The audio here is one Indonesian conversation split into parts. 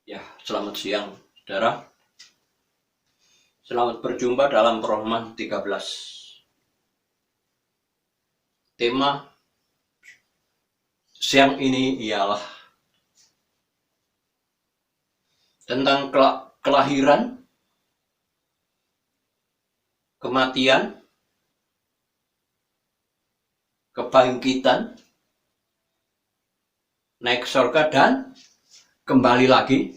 Ya, selamat siang, saudara. Selamat berjumpa dalam Roma 13. Tema siang ini ialah tentang kelahiran, kematian, kebangkitan, naik ke surga, dan kembali lagi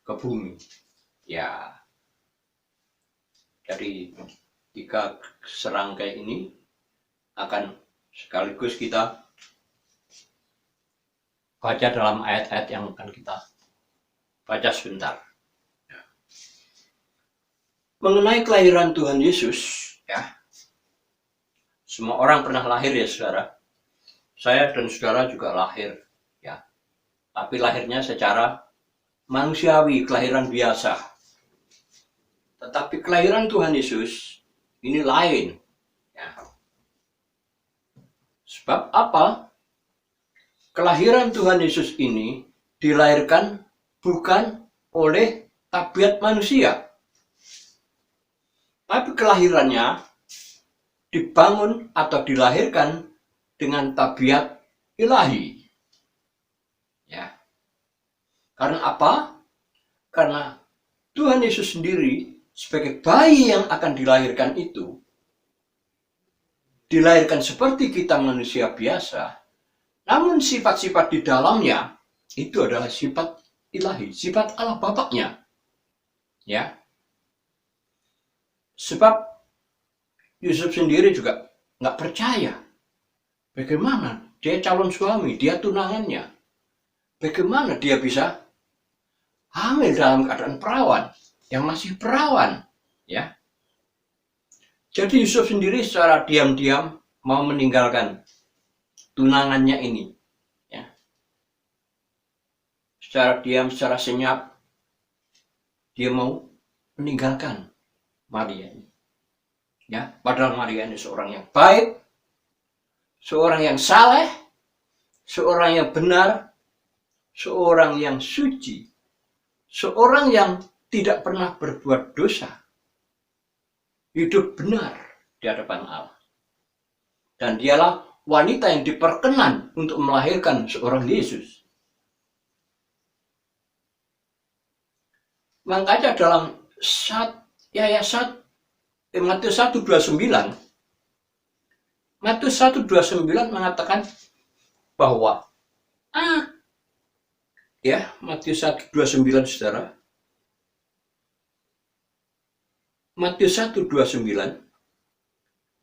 ke bumi. Ya, jadi 3 serangkai ini akan sekaligus kita baca dalam ayat-ayat yang akan kita baca sebentar. Mengenai kelahiran Tuhan Yesus, ya, semua orang pernah lahir ya saudara. Saya dan saudara juga lahir, ya, tapi lahirnya secara manusiawi, kelahiran biasa. Tetapi kelahiran Tuhan Yesus ini lain, ya. Sebab apa? Kelahiran Tuhan Yesus ini dilahirkan bukan oleh tabiat manusia, tapi kelahirannya dibangun atau dilahirkan dengan tabiat ilahi. Ya. Karena apa? Karena Tuhan Yesus sendiri sebagai bayi yang akan dilahirkan itu dilahirkan seperti kita manusia biasa, namun sifat-sifat di dalamnya itu adalah sifat ilahi, sifat Allah Bapaknya. Ya. Sebab Yusuf sendiri juga nggak percaya. Bagaimana dia calon suami, dia tunangannya. Bagaimana dia bisa hamil dalam keadaan perawan, yang masih perawan, ya. Jadi Yusuf sendiri secara diam-diam mau meninggalkan tunangannya ini, ya. Secara diam, secara senyap, dia mau meninggalkan Maria ini, ya. Padahal Maria ini seorang yang baik, seorang yang saleh, seorang yang benar, seorang yang suci, seorang yang tidak pernah berbuat dosa, hidup benar di hadapan Allah. Dan dialah wanita yang diperkenan untuk melahirkan seorang Yesus. Makanya dalam Matius 1:29, Matius 1:29 mengatakan bahwa Matius 1:29 saudara. Matius 1:29,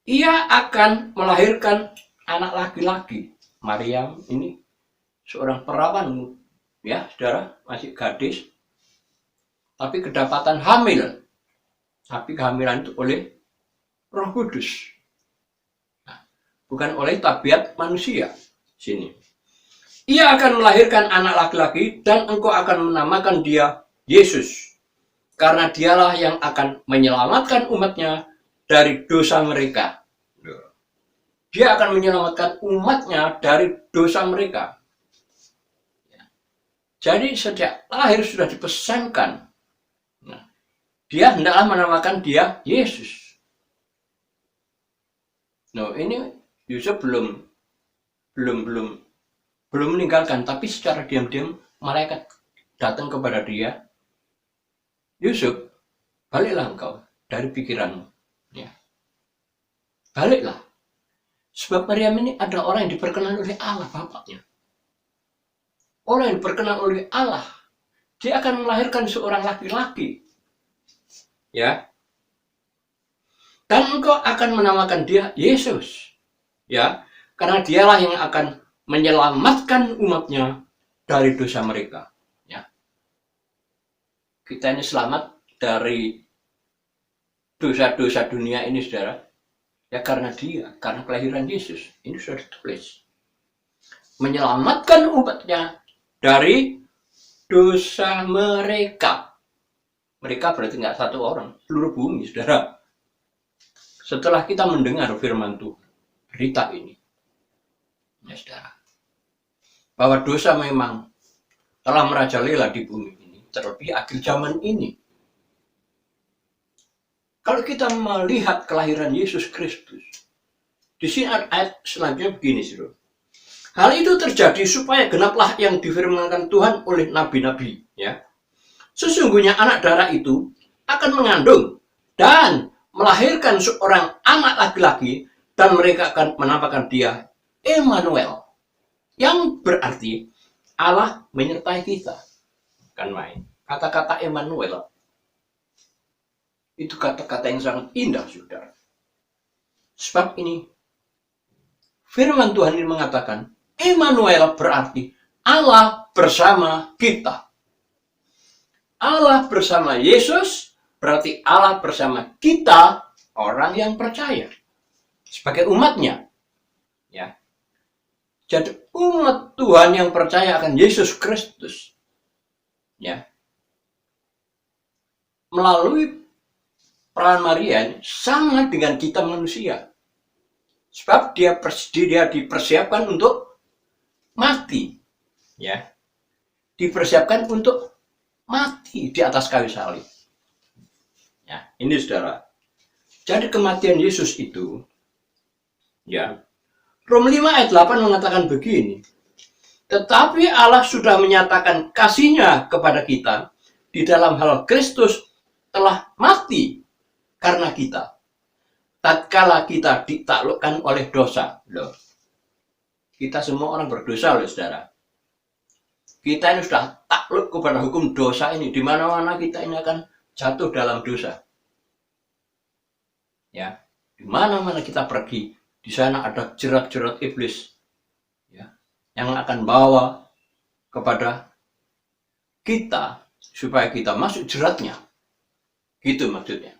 ia akan melahirkan anak laki-laki. Maryam ini seorang perawan, ya saudara, masih gadis, tapi kedapatan hamil. Tapi kehamilan itu oleh Roh Kudus, nah, bukan oleh tabiat manusia. Sini, ia akan melahirkan anak laki-laki dan engkau akan menamakan dia Yesus, karena dialah yang akan menyelamatkan umatnya dari dosa mereka. Dia akan menyelamatkan umatnya dari dosa mereka. Jadi sejak lahir sudah dipesankan, dia hendaklah menamakan dia Yesus. Nah, ini Yusuf belum meninggalkan, tapi secara diam-diam malaikat datang kepada dia. Yusuf, baliklah engkau dari pikiranmu, ya. Baliklah. Sebab Maryam ini adalah orang yang diperkenan oleh Allah Bapaknya. Orang yang diperkenan oleh Allah. Dia akan melahirkan seorang laki-laki, ya. Dan engkau akan menamakan dia Yesus, ya, karena dialah yang akan menyelamatkan umatnya dari dosa mereka, ya. Kita ini selamat dari dosa-dosa dunia ini, saudara, ya, karena kelahiran Yesus. Ini sudah ditulis, menyelamatkan umatnya dari dosa mereka. Mereka berarti nggak satu orang, seluruh bumi, saudara. Setelah kita mendengar firman Tuhan, berita ini, ya saudara, bahwa dosa memang telah merajalela di bumi ini, terlebih akhir zaman ini. Kalau kita melihat kelahiran Yesus Kristus, di sini ayat selanjutnya begini, saudara. Hal itu terjadi supaya genaplah yang difirmankan Tuhan oleh nabi-nabi, ya. Sesungguhnya anak darah itu akan mengandung dan melahirkan seorang anak laki-laki, dan mereka akan menampakkan dia Emmanuel, yang berarti Allah menyertai kita. Kan main. Kata-kata Emmanuel itu kata-kata yang sangat indah, saudara. Sebab ini firman Tuhan ini mengatakan Emmanuel berarti Allah bersama kita. Allah bersama Yesus berarti Allah bersama kita, orang yang percaya sebagai umatnya, ya. Jadi umat Tuhan yang percaya akan Yesus Kristus, ya, melalui peran Maria sama dengan kita manusia. Sebab dia dipersiapkan untuk mati, ya. Dipersiapkan untuk mati di atas kayu salib. Ya, ini saudara. Jadi kematian Yesus itu, ya. Rom 5 ayat 8 mengatakan begini. Tetapi Allah sudah menyatakan kasih-Nya kepada kita di dalam hal Kristus telah mati karena kita, tatkala kita ditaklukkan oleh dosa. Loh, kita semua orang berdosa, loh saudara. Kita ini sudah takluk kepada hukum dosa ini. Di mana-mana kita ini akan jatuh dalam dosa. Ya, di mana-mana kita pergi, di sana ada jerat-jerat iblis, ya, yang akan bawa kepada kita supaya kita masuk jeratnya. Gitu maksudnya.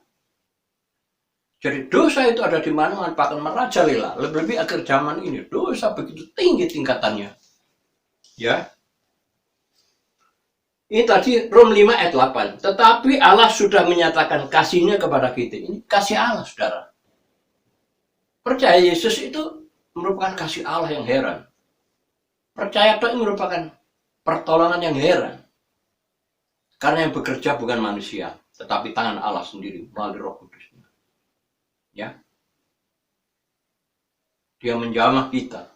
Jadi dosa itu ada di mana-mana, bahkan merajalela. Lebih-lebih akhir zaman ini dosa begitu tinggi tingkatannya. Ya. Ini tadi Rom 5 ayat 8. Tetapi Allah sudah menyatakan kasih-Nya kepada kita. Ini kasih Allah, saudara. Percaya Yesus itu merupakan kasih Allah yang heran. Percaya itu merupakan pertolongan yang heran. Karena yang bekerja bukan manusia, tetapi tangan Allah sendiri melalui Roh Kudus. Ya, dia menjamah kita,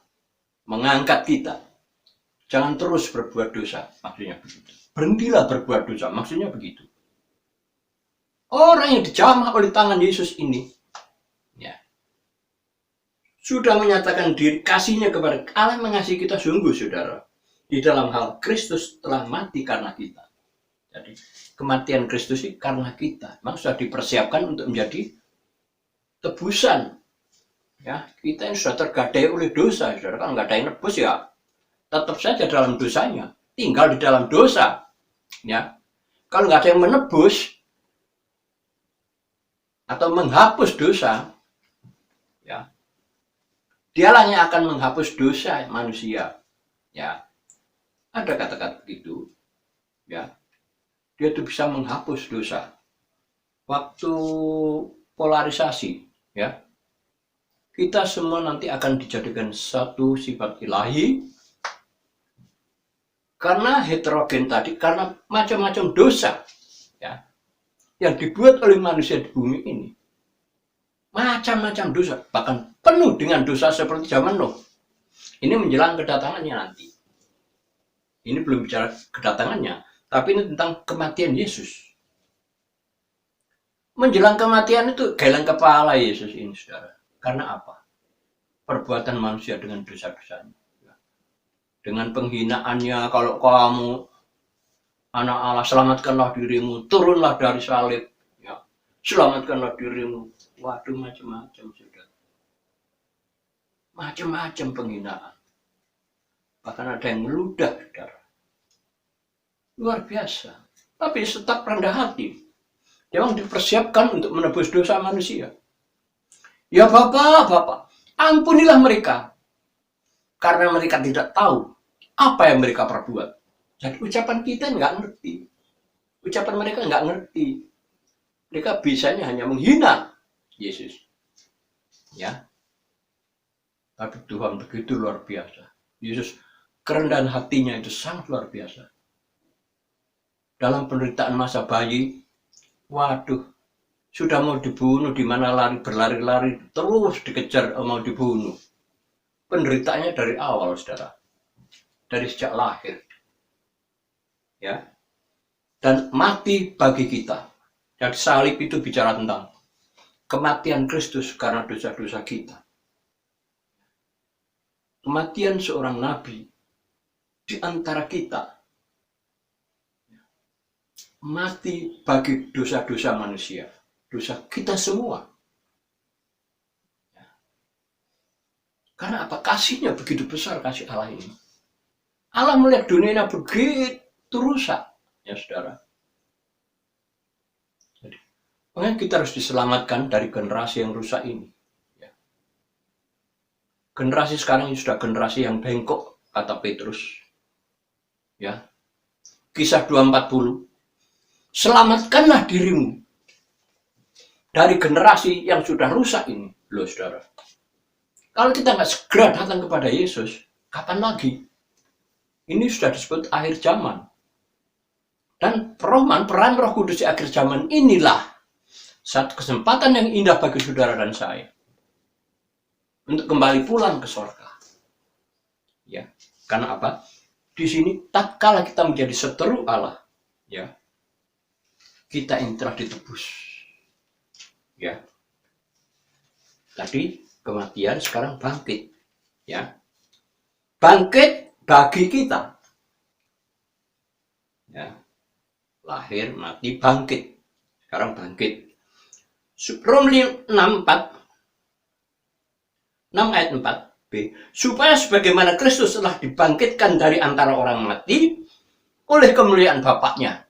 mengangkat kita. Jangan terus berbuat dosa, maksudnya begitu. Berhentilah berbuat dosa, maksudnya begitu. Orang yang dijamah oleh tangan Yesus ini, ya, sudah menyatakan diri kasih-Nya kepada Allah, mengasihi kita sungguh, saudara. Di dalam hal Kristus telah mati karena kita. Jadi kematian Kristus ini karena kita, memang sudah dipersiapkan untuk menjadi tebusan. Ya, kita yang sudah tergadai oleh dosa, saudara. Kalau nggak ada yang nebus, ya tetap saja dalam dosanya, tinggal di dalam dosa. Ya, kalau nggak ada yang menebus atau menghapus dosa, ya, dialah yang akan menghapus dosa manusia. Ya, ada kata-kata begitu. Ya, dia itu bisa menghapus dosa. Waktu polarisasi, ya, kita semua nanti akan dijadikan satu sifat ilahi karena heterogen tadi, karena macam-macam dosa, ya, yang dibuat oleh manusia di bumi ini. Macam-macam dosa, bahkan penuh dengan dosa seperti zaman Nuh. Ini menjelang kedatangannya nanti. Ini belum bicara kedatangannya, tapi ini tentang kematian Yesus. Menjelang kematian itu geleng kepala Yesus ini, saudara. Karena apa? Perbuatan manusia dengan dosa-dosanya. Dengan penghinaannya, kalau kamu anak Allah, selamatkanlah dirimu, turunlah dari salib. Ya, selamatkanlah dirimu. Waduh, macam-macam, saudara. Macam-macam penghinaan. Bahkan ada yang meludah, saudara. Luar biasa. Tapi tetap rendah hati. Dia memang dipersiapkan untuk menebus dosa manusia. Ya Bapak, ampunilah mereka. Karena mereka tidak tahu apa yang mereka perbuat. Jadi ucapan kita nggak ngerti. Ucapan mereka nggak ngerti. Mereka bisanya hanya menghina Yesus. Ya. Tapi Tuhan begitu luar biasa. Yesus kerendahan hatinya itu sangat luar biasa. dalam penderitaan masa bayi, waduh, sudah mau dibunuh, di mana lari, berlari-lari, terus dikejar mau dibunuh. Penderitaannya dari awal, saudara. Dari sejak lahir. Ya. Dan mati bagi kita. Dan salib itu bicara tentang kematian Kristus karena dosa-dosa kita. Kematian seorang nabi di antara kita. Mati bagi dosa-dosa manusia. Dosa kita semua. Karena apa? Kasihnya begitu besar, kasih Allah ini. Allah melihat dunia ini begitu rusak. Ya saudara. Jadi, makanya kita harus diselamatkan dari generasi yang rusak ini. Ya. Generasi sekarang ini sudah generasi yang bengkok, kata Petrus. Ya. Kisah 2:40. Selamatkanlah dirimu dari generasi yang sudah rusak ini. Loh saudara. Kalau kita nggak segera datang kepada Yesus, kapan lagi? Ini sudah disebut akhir zaman. Dan peran Roh Kudus di akhir zaman inilah satu kesempatan yang indah bagi saudara dan saya untuk kembali pulang ke surga. Ya, karena apa? Di sini tatkala kita menjadi seteru Allah, ya, kita ini telah ditebus. Ya. Tadi kematian, sekarang bangkit. Ya. Bangkit bagi kita. Ya. Lahir, mati, bangkit. Sekarang bangkit. Roma 6 ayat 4b. Supaya sebagaimana Kristus telah dibangkitkan dari antara orang mati oleh kemuliaan Bapaknya.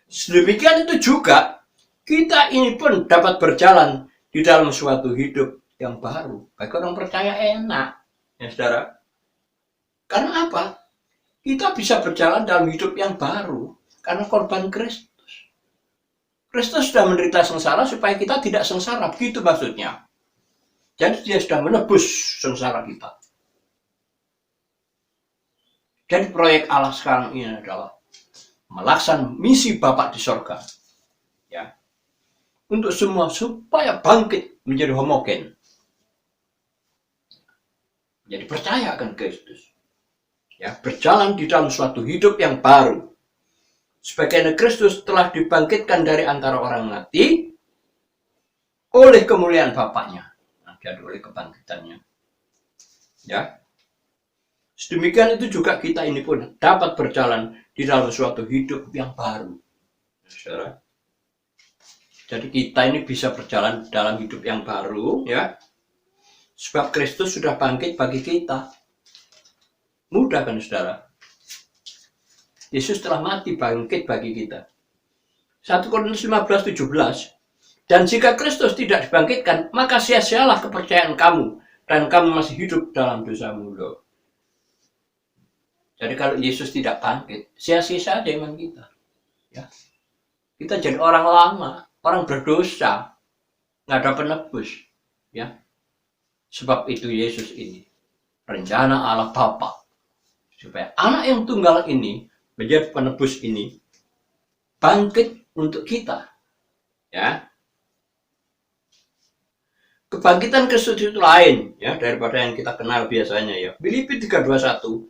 Sedemikian itu juga kita ini pun dapat berjalan di dalam suatu hidup yang baru. Bagi orang percaya enak. Ya saudara. Karena apa? Kita bisa berjalan dalam hidup yang baru karena korban Kristus. Kristus sudah menderita sengsara supaya kita tidak sengsara, begitu maksudnya. Jadi dia sudah menebus sengsara kita. Jadi proyek Allah sekarang ini adalah melaksanakan misi Bapa di sorga. Ya. Untuk semua supaya bangkit menjadi homogen. Jadi percaya akan Kristus. Ya, berjalan di dalam suatu hidup yang baru. Sebagaimana Kristus telah dibangkitkan dari antara orang mati oleh kemuliaan Bapaknya. Nah, jadi oleh kebangkitannya. Ya. Sedemikian itu juga kita ini pun dapat berjalan di dalam suatu hidup yang baru. Saudara. Jadi kita ini bisa berjalan dalam hidup yang baru, ya. Sebab Kristus sudah bangkit bagi kita. Mudah kan saudara? Yesus telah mati bangkit bagi kita. 1 Korintus 15:17. Dan jika Kristus tidak dibangkitkan, maka sia-sialah kepercayaan kamu dan kamu masih hidup dalam dosamu. Loh. Jadi kalau Yesus tidak bangkit, sia-sia saja iman kita. Ya. Kita jadi orang lama, orang berdosa, nggak ada penebus. Ya. Sebab itu Yesus ini rencana Allah Bapa. Supaya anak yang tunggal ini menjadi penebus ini bangkit untuk kita. Ya. Kebangkitan Kristus itu lain ya daripada yang kita kenal biasanya ya. Filipi 3:21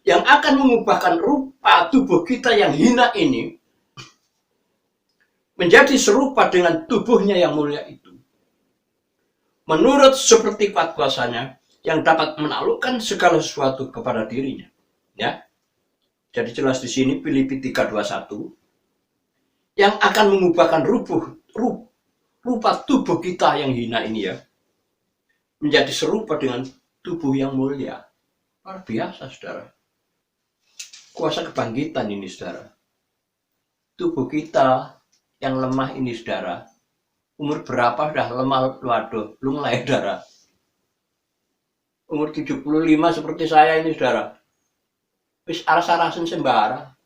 yang akan mengubahkan rupa tubuh kita yang hina ini menjadi serupa dengan tubuhnya yang mulia itu. Menurut seperti kuat kuasanya yang dapat menaklukkan segala sesuatu kepada dirinya. Ya. Jadi jelas di sini Filipi 3:21 yang akan mengubahkan rupa tubuh kita yang hina ini ya menjadi serupa dengan tubuh yang mulia. Luar biasa saudara. Kuasa kebangkitan ini saudara. Tubuh kita yang lemah ini saudara. Umur berapa sudah lemah, waduh, lunglai saudara. Umur 75 seperti saya ini saudara. Wis aras-arasan sembara.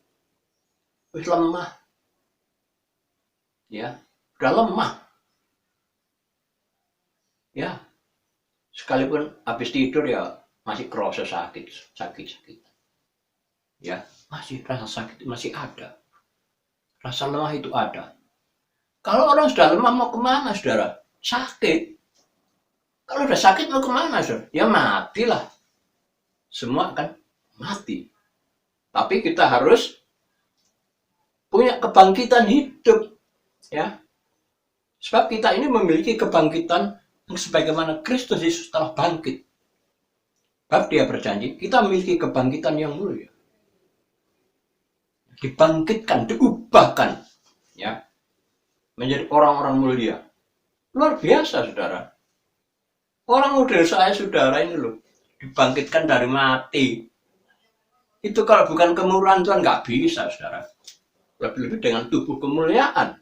Wis lemah. Ya, udah lemah. Ya. Sekalipun habis tidur ya masih kerasa sakit. Ya. masih rasa sakit masih ada. Rasa lemah itu ada. Kalau orang sudah lemah mau kemana, saudara? Sakit. Kalau udah sakit mau kemana, saudara? Ya matilah. Semua akan mati. Tapi kita harus punya kebangkitan hidup. Ya. Sebab kita ini memiliki kebangkitan sebagaimana Kristus Yesus telah bangkit. Sebab dia berjanji, kita memiliki kebangkitan yang mulia. Dibangkitkan, diubahkan. Ya. Menjadi orang-orang mulia. Luar biasa, saudara. Orang model saya, saudara, ini loh. Dibangkitkan dari mati. Itu kalau bukan kemurahan Tuhan, nggak bisa, saudara. Lebih-lebih dengan tubuh kemuliaan.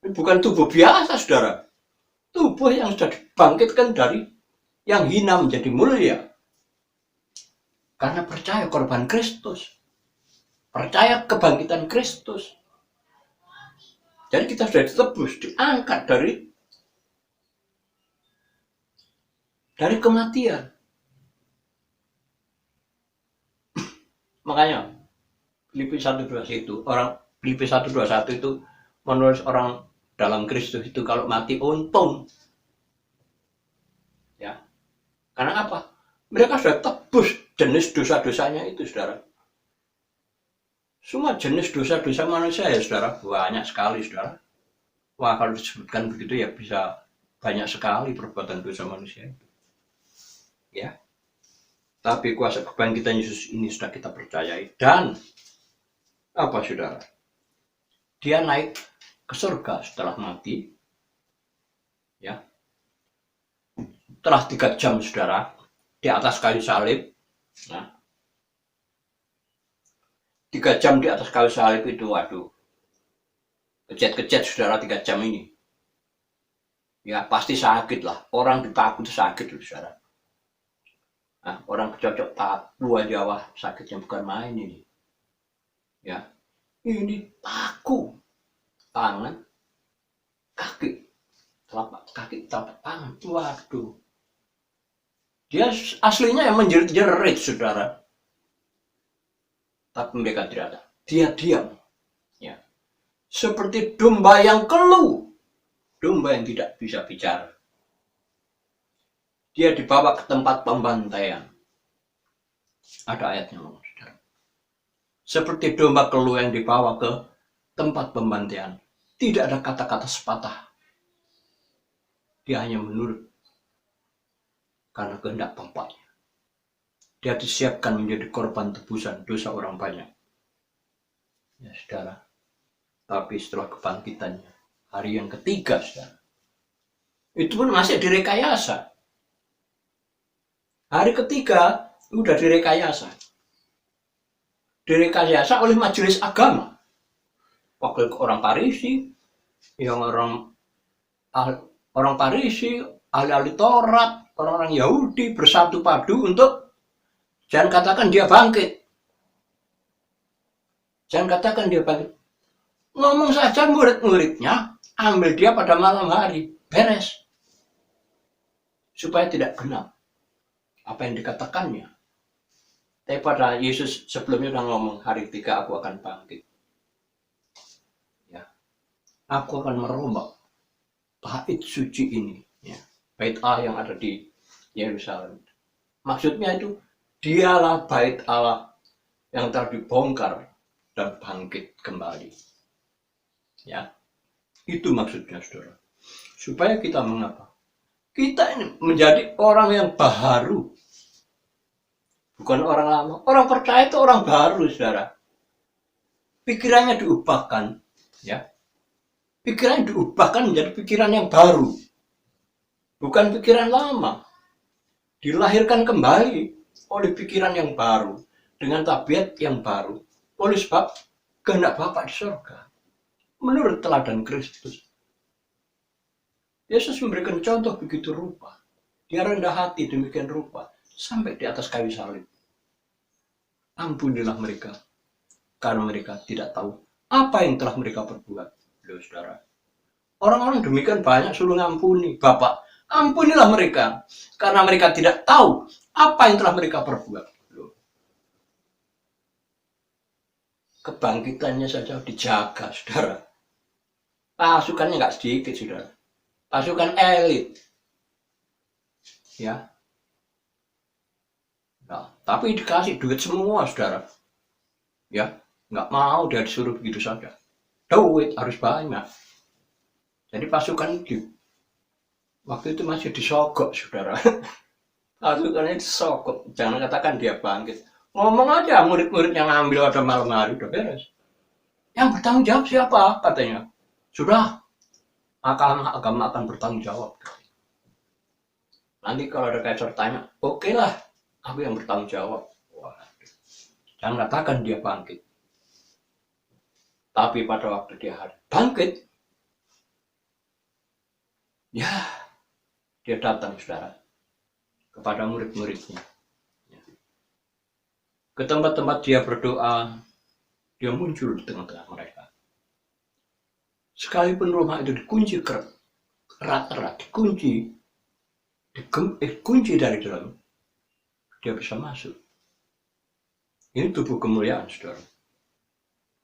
Ini bukan tubuh biasa, saudara. Tubuh yang sudah dibangkitkan dari yang hina menjadi mulia. Karena percaya korban Kristus. Percaya kebangkitan Kristus. Jadi kita sudah ditebus, diangkat dari kematian. Makanya Filipi 1:21 itu Filipi 1:21 itu menurut orang dalam Kristus itu kalau mati untung. Ya. Karena apa? Mereka sudah tebus jenis dosa-dosanya itu, saudara. Semua jenis dosa-dosa manusia ya, saudara, banyak sekali, saudara. Wah, kalau disebutkan begitu ya bisa banyak sekali perbuatan dosa manusia itu. Ya. Tapi kuasa kebangkitan Yesus ini sudah kita percayai. Dan apa, saudara? Dia naik ke surga setelah mati. Ya. Telah 3 jam, saudara, di atas kayu salib. Nah, 3 jam di atas kayu salib itu, waduh, kejat-kejat, saudara, 3 jam ini. Ya, pasti sakit lah. Orang dipaku itu sakit, saudara. Nah, orang kecocok paku aja, wah, sakitnya bukan main ini. Ya, ini paku. Tangan, kaki, telapak kaki, telapak tangan. Waduh. Dia aslinya yang menjerit-jerit, saudara. Tapi mereka tidak ada. Dia diam. Ya. Seperti domba yang keluh. Domba yang tidak bisa bicara. Dia dibawa ke tempat pembantaian. Ada ayatnya, saudara. Seperti domba keluh yang dibawa ke tempat pembantaian. Tidak ada kata-kata sepatah. Dia hanya menurut. Karena kehendak Bapaknya. Dia disiapkan menjadi korban tebusan dosa orang banyak. Ya, saudara. Tapi setelah kebangkitannya, hari yang ketiga, saudara, itu pun masih direkayasa. Hari ketiga udah direkayasa. Direkayasa oleh majelis agama. Wakil orang Farisi, yang orang Farisi, ahli-ahli Taurat, orang-orang Yahudi bersatu padu untuk jangan katakan dia bangkit. Jangan katakan dia bangkit. Ngomong saja murid-muridnya, ambil dia pada malam hari. Beres. Supaya tidak genap apa yang dikatakannya. Tapi pada Yesus sebelumnya sudah ngomong, hari ketiga aku akan bangkit. Ya. Aku akan merombak bait suci ini. Ya. Bait Allah yang ada di Yerusalem. Maksudnya itu, dialah bait Allah yang telah dibongkar dan bangkit kembali. Ya, itu maksudnya, saudara. Supaya kita mengapa? Kita ini menjadi orang yang baru. Bukan orang lama. Orang percaya itu orang baru, saudara. Pikirannya diubahkan. Ya. Pikiran diubahkan menjadi pikiran yang baru. Bukan pikiran lama. Dilahirkan kembali oleh pikiran yang baru. Dengan tabiat yang baru. Oleh sebab kehendak Bapa di surga. Menurut teladan Kristus. Yesus memberikan contoh begitu rupa. Dia rendah hati demikian rupa. Sampai di atas kayu salib. Ampunilah mereka. Karena mereka tidak tahu apa yang telah mereka perbuat. Loh, saudara. Orang-orang demikian banyak suruh ngampuni. Bapak, ampunilah mereka. Karena mereka tidak tahu apa yang telah mereka perbuat. Loh. kebangkitannya saja dijaga, saudara. Pasukannya nggak sedikit, saudara. Pasukan elit. Ya. Nah, tapi dikasih duit semua, saudara. Ya, nggak mau dia disuruh begitu saja. Duit harus banyak. Jadi pasukan itu waktu itu masih disogok, saudara. Pasukannya disogok. Jangan katakan dia bangkit. Ngomong aja murid-murid yang ambil pada malam hari udah beres. Yang bertanggung jawab siapa? Katanya. Sudah, agama akan bertanggung jawab. Nanti kalau ada kaisar tanya, oke lah, aku yang bertanggung jawab. Wah, jangan katakan dia bangkit. Tapi pada waktu dia bangkit, ya, dia datang, saudara, kepada murid-muridnya. Ke tempat-tempat dia berdoa, dia muncul di tengah-tengah mereka. Sekalipun rumah itu dikunci erat-erat, dikunci dari dalam, dia bisa masuk. Ini tubuh kemuliaan, saudara.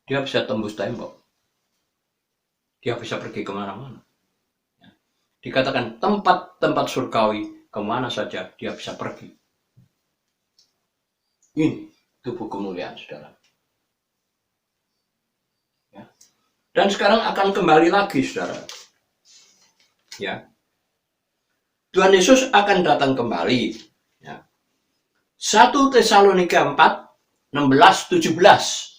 Dia bisa tembus tembok. Dia bisa pergi kemana-mana. Dikatakan tempat-tempat surgawi, kemana saja dia bisa pergi. Ini tubuh kemuliaan, saudara. Ya. Dan sekarang akan kembali lagi, saudara. Ya. Tuhan Yesus akan datang kembali. Ya. 1 Tesalonika 4, 16-17.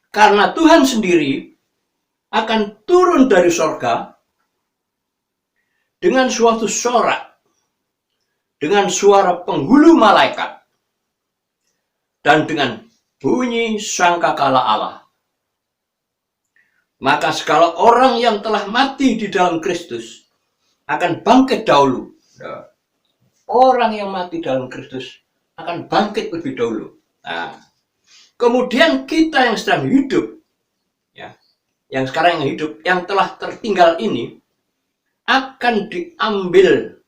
Karena Tuhan sendiri akan turun dari sorga dengan suatu sorak, dengan suara penghulu malaikat, dan dengan bunyi sangkakala Allah. Maka segala orang yang telah mati di dalam Kristus akan bangkit dahulu. Orang yang mati dalam Kristus akan bangkit lebih dahulu. Nah, kemudian kita yang sedang hidup, ya, yang sekarang yang hidup, yang telah tertinggal ini, akan diambil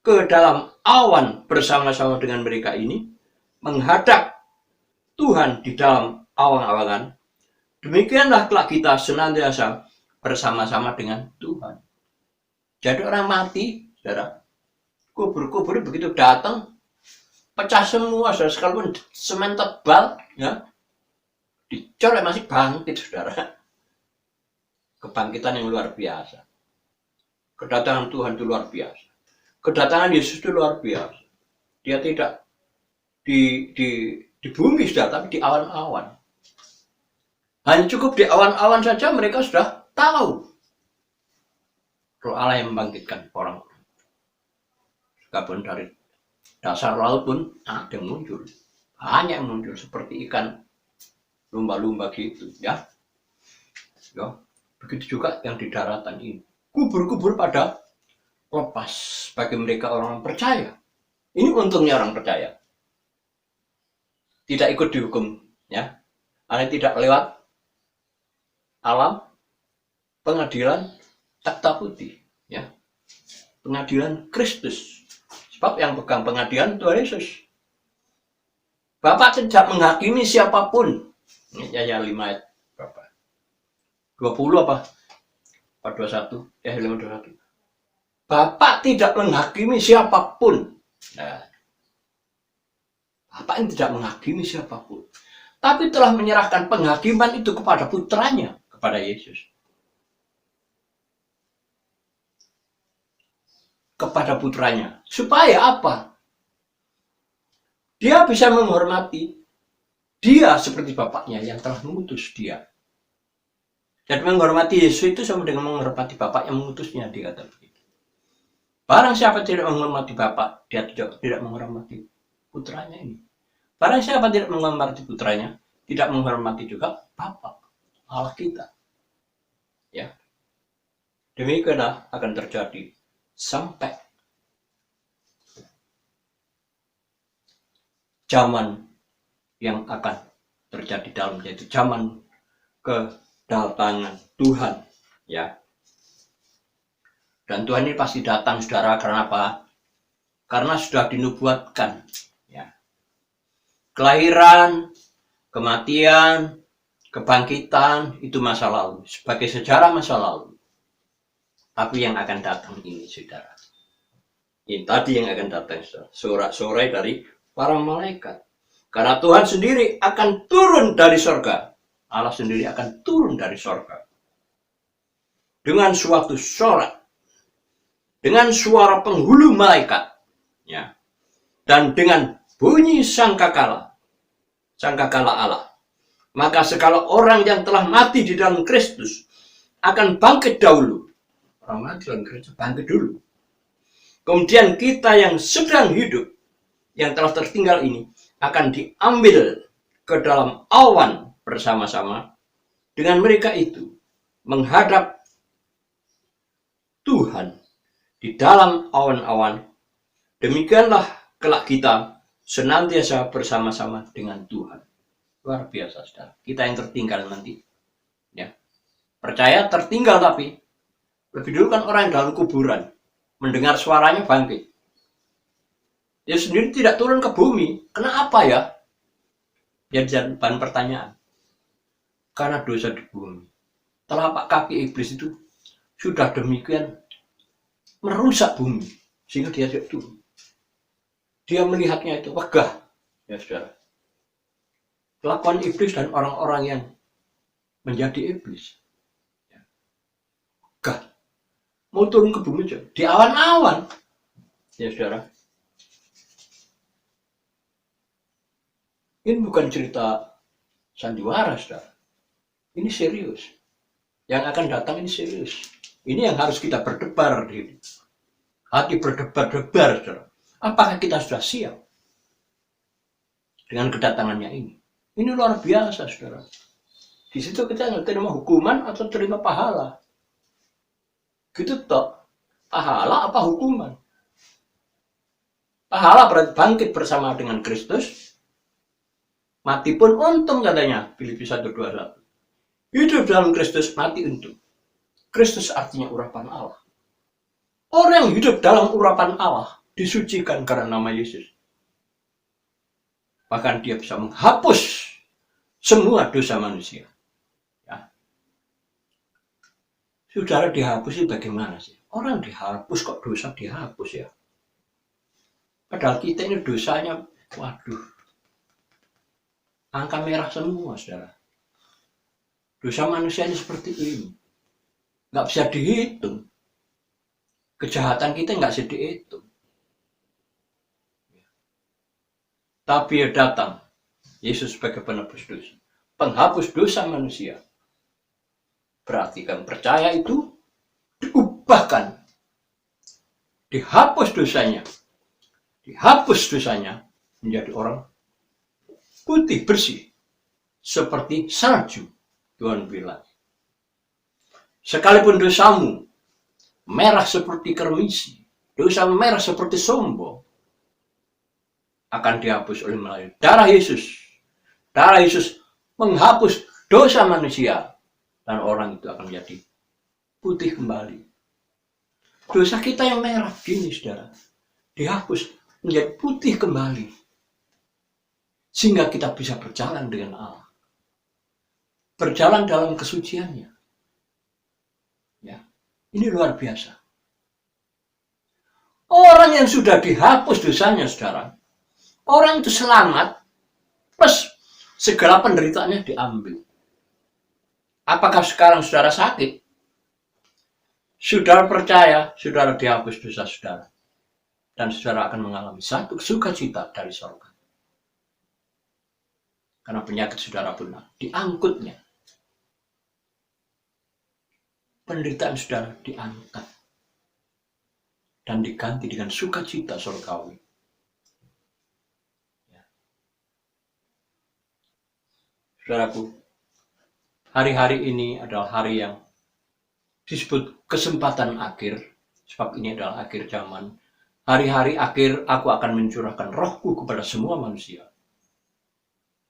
ke dalam awan bersama-sama dengan mereka ini, menghadap Tuhan di dalam awan-awangan. Demikianlah kelak kita senantiasa bersama-sama dengan Tuhan. Jadi orang mati, saudara, kubur-kubur begitu datang, pecah semua, saudara, sekalipun semen tebal, ya, dicorek masih bangkit, saudara. Kebangkitan yang luar biasa. Kedatangan Tuhan itu luar biasa. Kedatangan Yesus itu luar biasa. Dia tidak di bumi, saudara, tapi di awan-awan. Hanya cukup di awan-awan saja mereka sudah tahu Roh Allah yang membangkitkan orang. Sekalipun dari dasar laut pun ada yang muncul. Banyak yang muncul seperti ikan lumba-lumba gitu, ya. Ya. Begitu juga yang di daratan ini. Kubur-kubur pada lepas bagi mereka orang percaya. Ini untungnya orang percaya. Tidak ikut dihukum, ya. Karena tidak lewat alam pengadilan takhta putih, ya. Pengadilan Kristus. Sebab yang pegang pengadilan Tuhan Yesus. Bapak tidak menghakimi siapapun. Ini ya 5 ayat berapa? 20 apa? 21, ya 21. Bapak tidak menghakimi siapapun. Nah, Bapak yang tidak menghakimi siapapun, tapi telah menyerahkan penghakiman itu kepada putranya, kepada Yesus. Kepada putranya. Supaya apa? Dia bisa menghormati dia seperti bapaknya yang telah mengutus dia. Dan menghormati Yesus itu sama dengan menghormati bapak yang mengutusnya, dikata begitu. Barang siapa tidak menghormati bapak, dia tidak menghormati putranya ini. Barang siapa tidak menghormati putranya, tidak menghormati juga Bapa Allah kita. Ya. Demikianlah akan terjadi sampai zaman yang akan terjadi dalam, yaitu zaman kedatangan Tuhan, ya. Dan Tuhan ini pasti datang, saudara, karena apa? Karena sudah dinubuatkan, ya. Kelahiran Kematian, kebangkitan itu masa lalu, sebagai sejarah masa lalu. Tapi yang akan datang ini, saudara. Ini tadi yang akan datang, sorak-sorai dari para malaikat. Karena Tuhan sendiri akan turun dari sorga. Allah sendiri akan turun dari sorga. Dengan suatu sorak. Dengan suara penghulu malaikat. Ya. Dan dengan bunyi sangkakala. Sangkakala Allah. Maka segala orang yang telah mati di dalam Kristus akan bangkit dahulu. Orang mati dalam Kristus bangkit dulu. Kemudian kita yang sedang hidup, yang telah tertinggal ini, akan diambil ke dalam awan bersama-sama dengan mereka itu menghadap Tuhan di dalam awan-awan. Demikianlah kelak kita senantiasa bersama-sama dengan Tuhan. Luar biasa, saudara. Kita yang tertinggal nanti. Ya. Percaya tertinggal, tapi lebih dulu kan orang yang dalam kuburan mendengar suaranya bangkit. Dia sendiri tidak turun ke bumi. Kenapa ya? Jadi bahan pertanyaan. Karena dosa di bumi. Telapak kaki iblis itu sudah demikian merusak bumi. Sehingga dia tidak turun. Dia melihatnya itu wegah. Ya saudara. Kelakuan iblis dan orang-orang yang menjadi iblis. Wegah. Mau turun ke bumi aja. Di awan-awan. Ya saudara. Ini bukan cerita sandiwara, saudara. Ini serius. Yang akan datang ini serius. Ini yang harus kita berdebar. Hati berdebar-debar, saudara. Apakah kita sudah siap dengan kedatangannya ini? Ini luar biasa, saudara. Di situ kita nggak terima hukuman atau terima pahala. Gitu toh. Pahala apa hukuman? Pahala berarti bangkit bersama dengan Kristus. Mati pun untung katanya. Filipi 1:21. Hidup dalam Kristus, mati untung. Kristus artinya urapan Allah. Orang yang hidup dalam urapan Allah disucikan karena nama Yesus. Bahkan dia bisa menghapus semua dosa manusia. Ya. Saudara, dihapus itu bagaimana sih? Orang dihapus kok dosa dihapus ya? Padahal kita ini dosanya, waduh, angka merah semua, saudara. Dosa manusia ini seperti ini. Nggak bisa dihitung. Kejahatan kita nggak bisa dihitung. Tapi ya datang Yesus sebagai penebus dosa. Penghapus dosa manusia. Berarti kan percaya itu diubahkan. Dihapus dosanya. Dihapus dosanya menjadi orang putih bersih. Seperti salju. Tuhan bilang. Sekalipun dosamu merah seperti kermisi. Dosa merah seperti sombong. Akan dihapus oleh melalui darah Yesus. Darah Yesus menghapus dosa manusia. Dan orang itu akan menjadi putih kembali. Dosa kita yang merah gini, saudara. Dihapus menjadi putih kembali. Sehingga kita bisa berjalan dengan Allah. Berjalan dalam kesuciannya. Ya, ini luar biasa. Orang yang sudah dihapus dosanya, saudara. Orang itu selamat, plus segala penderitaannya diambil. Apakah sekarang saudara sakit? Saudara percaya, saudara dihapus dosa saudara. Dan saudara akan mengalami satu sukacita dari surga. Karena penyakit saudara punah, diangkutnya. Penderitaan saudara diangkat. Dan diganti dengan sukacita surgawi. Saudaraku, hari-hari ini adalah hari yang disebut kesempatan akhir, sebab ini adalah akhir zaman. Hari-hari akhir aku akan mencurahkan rohku kepada semua manusia.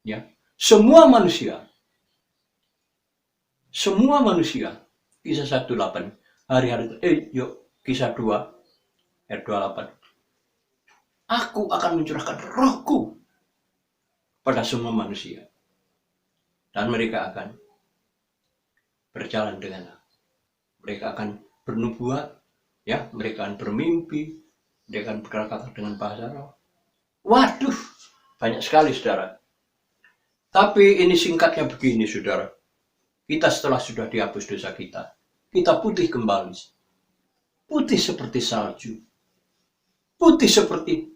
Ya, semua manusia. Semua manusia. Kisah 1:8. Hari-hari Kisah 2 ayat 28. Aku akan mencurahkan rohku pada semua manusia. Dan mereka akan berjalan dengan aku. Mereka akan bernubuat, ya, mereka akan bermimpi, mereka akan berkata dengan bahasa roh. Waduh, banyak sekali saudara. Tapi ini singkatnya begini saudara. Kita setelah sudah dihapus dosa kita putih kembali. Putih seperti salju. Putih seperti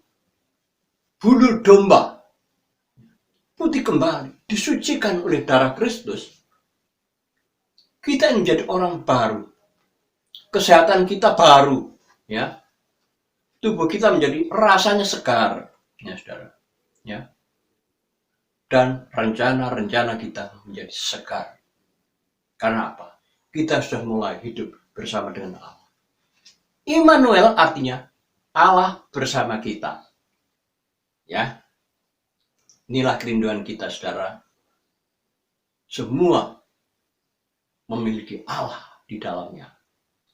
bulu domba. Putih kembali, disucikan oleh darah Kristus. Kita menjadi orang baru. Kesehatan kita baru, ya. Tubuh kita menjadi rasanya segar, ya saudara. Ya. Dan rencana-rencana kita menjadi segar. Karena apa? Kita sudah mulai hidup bersama dengan Allah. Immanuel artinya Allah bersama kita. Ya. Inilah kerinduan kita, saudara. Semua memiliki Allah di dalamnya.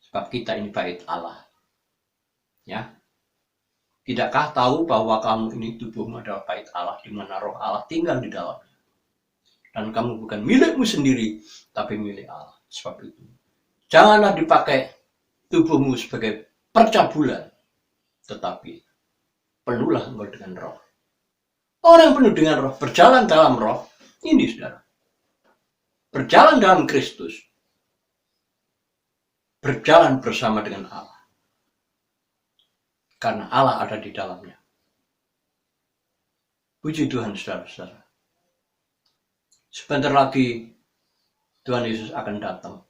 Sebab kita ini bait Allah. Ya. Tidakkah tahu bahwa kamu ini tubuhmu adalah bait Allah, di mana roh Allah tinggal di dalamnya. Dan kamu bukan milikmu sendiri, tapi milik Allah. Sebab itu, janganlah dipakai tubuhmu sebagai percabulan, tetapi penuhlah engkau dengan roh. Orang yang penuh dengan roh, berjalan dalam roh, ini saudara. Berjalan dalam Kristus. Berjalan bersama dengan Allah. Karena Allah ada di dalamnya. Puji Tuhan saudara-saudara. Sebentar lagi Tuhan Yesus akan datang.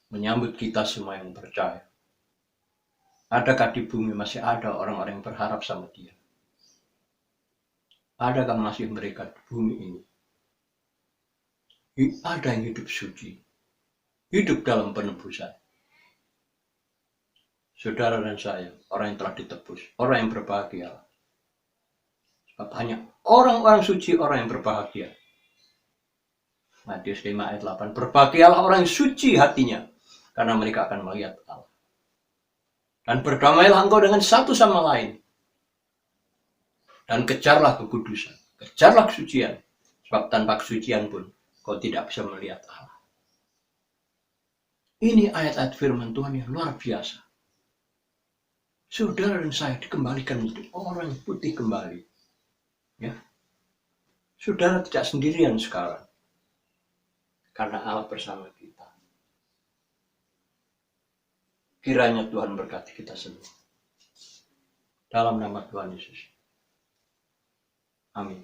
Menyambut kita semua yang percaya. Adakah di bumi masih ada orang-orang yang berharap sama Dia? Adakah masih mereka di bumi ini? Ada yang hidup suci. Hidup dalam penebusan. Saudara dan saya, orang yang telah ditebus. Orang yang berbahagia. Sebab hanya orang-orang suci, orang yang berbahagia. Matius 5 ayat 8. Berbahagialah orang yang suci hatinya. Karena mereka akan melihat Allah. Dan berdamailah engkau dengan satu sama lain. Dan kejarlah kekudusan. Kejarlah kesucian. Sebab tanpa kesucian pun kau tidak bisa melihat Allah. Ini ayat-ayat firman Tuhan yang luar biasa. Saudara dan saya dikembalikan menjadi orang yang putih kembali. Ya. Saudara tidak sendirian sekarang. Karena Allah bersama kita. Kiranya Tuhan berkati kita semua. Dalam nama Tuhan Yesus. Amin.